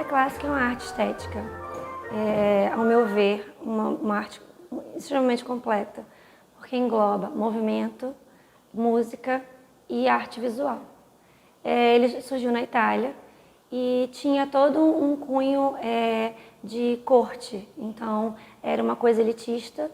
clássica é uma arte estética, ao meu ver, uma arte extremamente completa, porque engloba movimento, música e arte visual. Ele surgiu na Itália e tinha todo um cunho de corte, então era uma coisa elitista,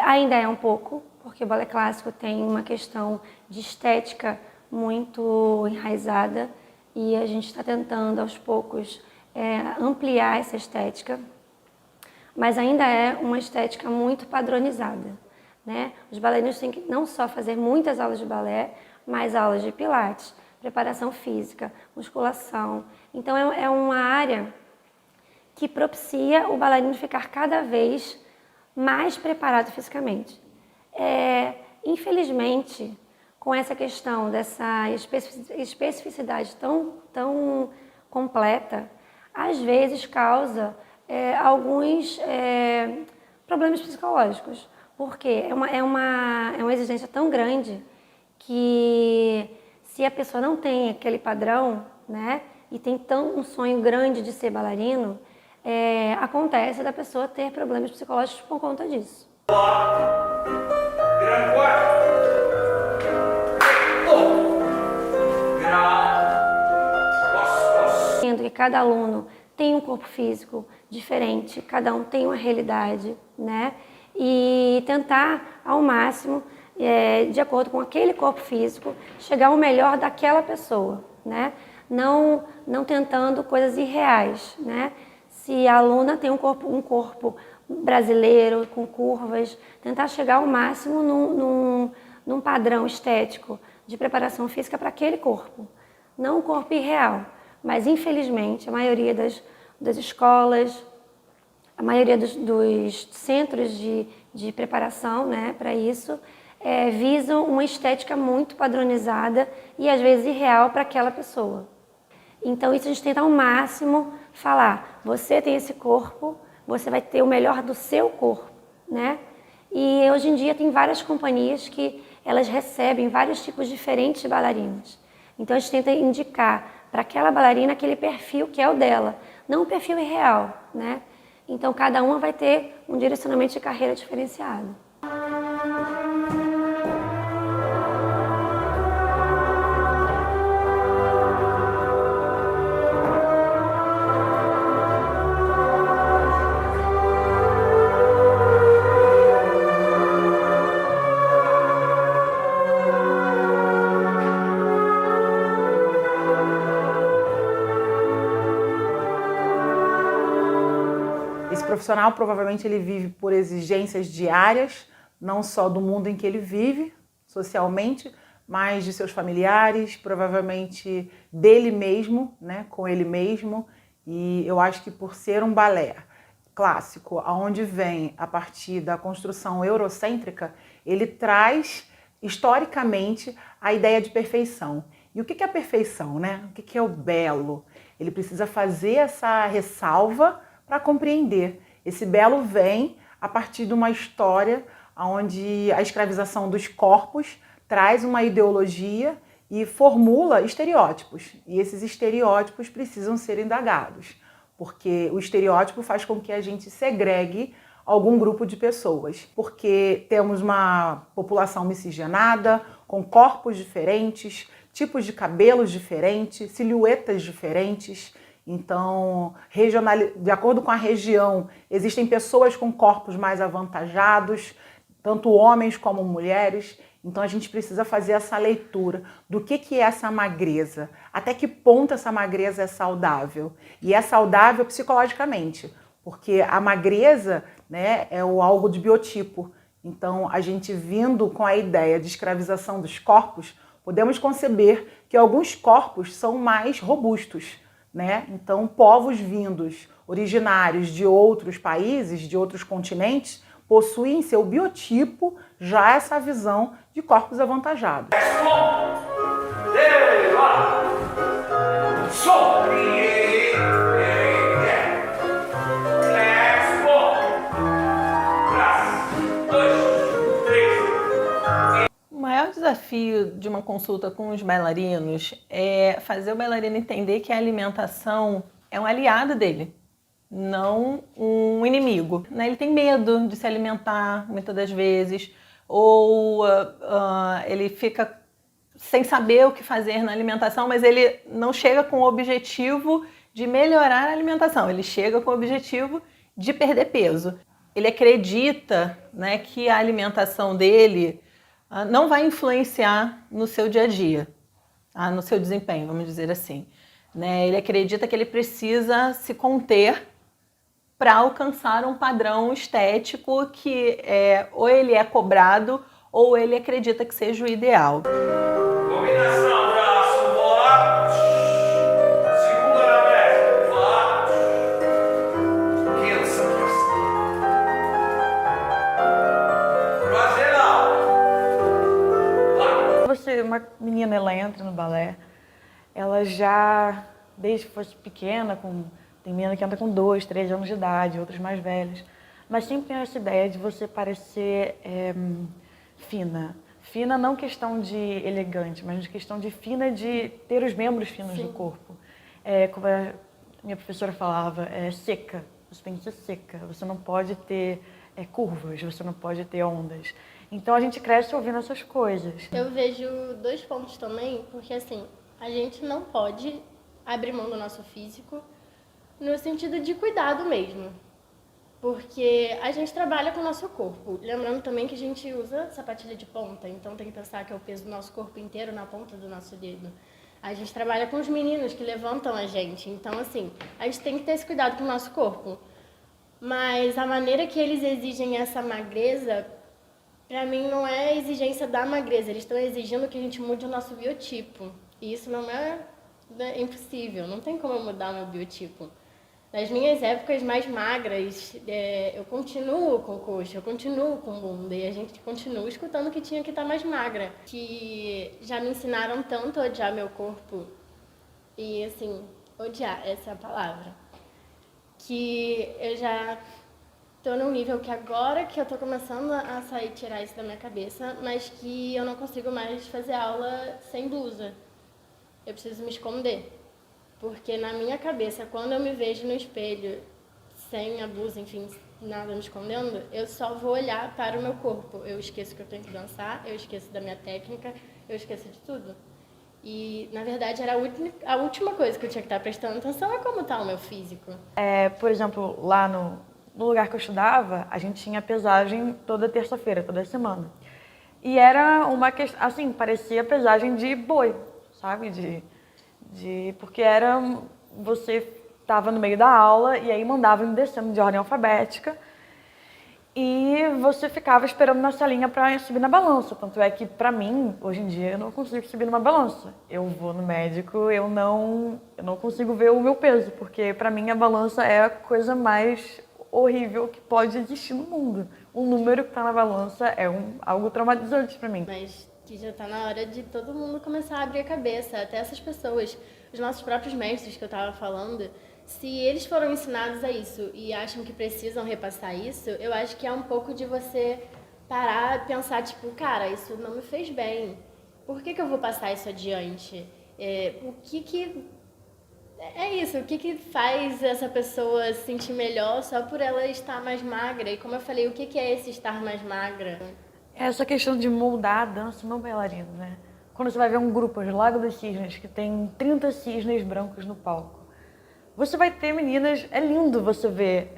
ainda é um pouco, porque o balé clássico tem uma questão de estética muito enraizada e a gente está tentando aos poucos ampliar essa estética, mas ainda é uma estética muito padronizada, né? Os bailarinos têm que não só fazer muitas aulas de balé, mas aulas de pilates, preparação física, musculação. Então é uma área que propicia o bailarino ficar cada vez mais preparado fisicamente. Infelizmente, com essa questão dessa especificidade tão completa, às vezes causa alguns problemas psicológicos, porque é uma exigência tão grande que se a pessoa não tem aquele padrão, né, e tem um sonho grande de ser bailarino, acontece da pessoa ter problemas psicológicos por conta disso. Que cada aluno tem um corpo físico diferente, cada um tem uma realidade, né? E tentar ao máximo, de acordo com aquele corpo físico, chegar ao melhor daquela pessoa, né? Não tentando coisas irreais, né? Se a aluna tem um corpo brasileiro, com curvas, tentar chegar ao máximo num padrão estético de preparação física para aquele corpo, não um corpo irreal. Mas, infelizmente, a maioria das escolas, a maioria dos centros de preparação, né, para isso, visam uma estética muito padronizada e, às vezes, irreal para aquela pessoa. Então, isso a gente tenta ao máximo falar, você tem esse corpo, você vai ter o melhor do seu corpo, né? E, hoje em dia, tem várias companhias que elas recebem vários tipos diferentes de bailarinas. Então, a gente tenta indicar para aquela bailarina aquele perfil que é o dela, não um perfil irreal, né? Então, cada uma vai ter um direcionamento de carreira diferenciado. Esse profissional provavelmente ele vive por exigências diárias, não só do mundo em que ele vive socialmente, mas de seus familiares, provavelmente dele mesmo, né, com ele mesmo. E eu acho que por ser um balé clássico, aonde vem a partir da construção eurocêntrica, ele traz historicamente a ideia de perfeição. E o que é a perfeição, né? O que é o belo? Ele precisa fazer essa ressalva para compreender. Esse belo vem a partir de uma história onde a escravização dos corpos traz uma ideologia e formula estereótipos. E esses estereótipos precisam ser indagados, porque o estereótipo faz com que a gente segregue algum grupo de pessoas, porque temos uma população miscigenada, com corpos diferentes, tipos de cabelos diferentes, silhuetas diferentes. Então, de acordo com a região, existem pessoas com corpos mais avantajados, tanto homens como mulheres. Então, a gente precisa fazer essa leitura do que é essa magreza, até que ponto essa magreza é saudável. E é saudável psicologicamente, porque a magreza, né, é algo de biotipo. Então, a gente vindo com a ideia de escravização dos corpos, podemos conceber que alguns corpos são mais robustos, né? Então, povos vindos, originários de outros países, de outros continentes, possuem em seu biotipo já essa visão de corpos avantajados. O maior desafio de uma consulta com os bailarinos é fazer o bailarino entender que a alimentação é um aliado dele, não um inimigo, né? Ele tem medo de se alimentar muitas das vezes, ou ele fica sem saber o que fazer na alimentação, mas ele não chega com o objetivo de melhorar a alimentação, ele chega com o objetivo de perder peso. Ele acredita, né, que a alimentação dele não vai influenciar no seu dia a dia, no seu desempenho, vamos dizer assim. Né? Ele acredita que ele precisa se conter para alcançar um padrão estético que ou ele é cobrado ou ele acredita que seja o ideal. Combinação, braço, bola. Segunda na meta, bola. Pensa. Uma menina, ela entra no balé, ela já, desde que fosse pequena, tem menina que entra com 2, 3 anos de idade, outras mais velhas, mas sempre tem essa ideia de você parecer fina. Fina não questão de elegante, mas questão de fina, de ter os membros finos do corpo. Como a minha professora falava, seca, você tem que ser seca, você não pode ter curvas, você não pode ter ondas. Então a gente cresce ouvindo essas coisas. Eu vejo 2 pontos também, porque assim, a gente não pode abrir mão do nosso físico no sentido de cuidado mesmo. Porque a gente trabalha com o nosso corpo. Lembrando também que a gente usa sapatilha de ponta, então tem que pensar que é o peso do nosso corpo inteiro na ponta do nosso dedo. A gente trabalha com os meninos que levantam a gente, então assim, a gente tem que ter esse cuidado com o nosso corpo. Mas a maneira que eles exigem essa magreza, pra mim não é exigência da magreza, eles estão exigindo que a gente mude o nosso biotipo. E isso não é impossível, não tem como eu mudar o meu biotipo. Nas minhas épocas mais magras, eu continuo com coxa, eu continuo com bunda, e a gente continua escutando que tinha que estar mais magra. Que já me ensinaram tanto a odiar meu corpo, e assim, odiar, essa é a palavra, que eu já tô num nível que agora que eu tô começando a tirar isso da minha cabeça, mas que eu não consigo mais fazer aula sem blusa. Eu preciso me esconder. Porque na minha cabeça, quando eu me vejo no espelho, sem a blusa, enfim, nada me escondendo, eu só vou olhar para o meu corpo. Eu esqueço que eu tenho que dançar, eu esqueço da minha técnica, eu esqueço de tudo. E, na verdade, era a última coisa que eu tinha que estar prestando atenção é como está o meu físico. Por exemplo, lá no lugar que eu estudava, a gente tinha pesagem toda terça-feira, toda semana. E era uma questão, assim, parecia pesagem de boi, sabe? Porque você estava no meio da aula e aí mandavam descendo de ordem alfabética e você ficava esperando na salinha para subir na balança. Tanto é que, para mim, hoje em dia, eu não consigo subir numa balança. Eu vou no médico, eu não consigo ver o meu peso, porque para mim a balança é a coisa mais horrível que pode existir no mundo. O número que está na balança é algo traumatizante para mim. Mas que já está na hora de todo mundo começar a abrir a cabeça, até essas pessoas, os nossos próprios mestres que eu estava falando, se eles foram ensinados a isso e acham que precisam repassar isso, eu acho que é um pouco de você parar e pensar, tipo, cara, isso não me fez bem, por que eu vou passar isso adiante? O que faz essa pessoa se sentir melhor só por ela estar mais magra? E como eu falei, o que é esse estar mais magra? Essa questão de moldar a dança no bailarino, né? Quando você vai ver um grupo, os Lago dos Cisnes, que tem 30 cisnes brancos no palco, você vai ter meninas, é lindo você ver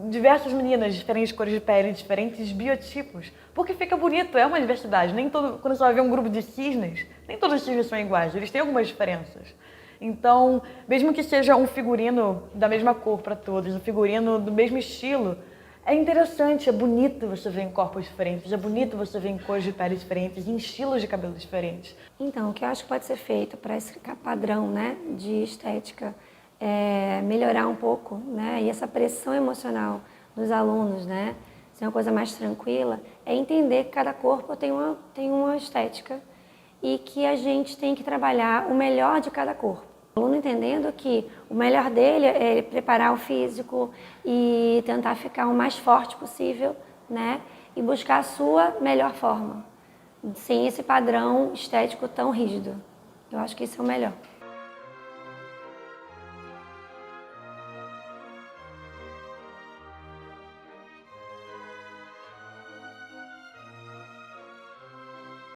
diversas meninas, diferentes cores de pele, diferentes biotipos, porque fica bonito, é uma diversidade. Quando você vai ver um grupo de cisnes, nem todos os cisnes são iguais, eles têm algumas diferenças. Então, mesmo que seja um figurino da mesma cor para todos, um figurino do mesmo estilo, é interessante, é bonito você ver em corpos diferentes, é bonito você ver em cores de pele diferentes, em estilos de cabelo diferentes. Então, o que eu acho que pode ser feito para esse padrão, né, de estética, melhorar um pouco, né, e essa pressão emocional dos alunos, né, ser uma coisa mais tranquila, é entender que cada corpo tem uma estética e que a gente tem que trabalhar o melhor de cada corpo. O aluno entendendo que o melhor dele é preparar o físico e tentar ficar o mais forte possível, né? E buscar a sua melhor forma, sem esse padrão estético tão rígido. Eu acho que isso é o melhor.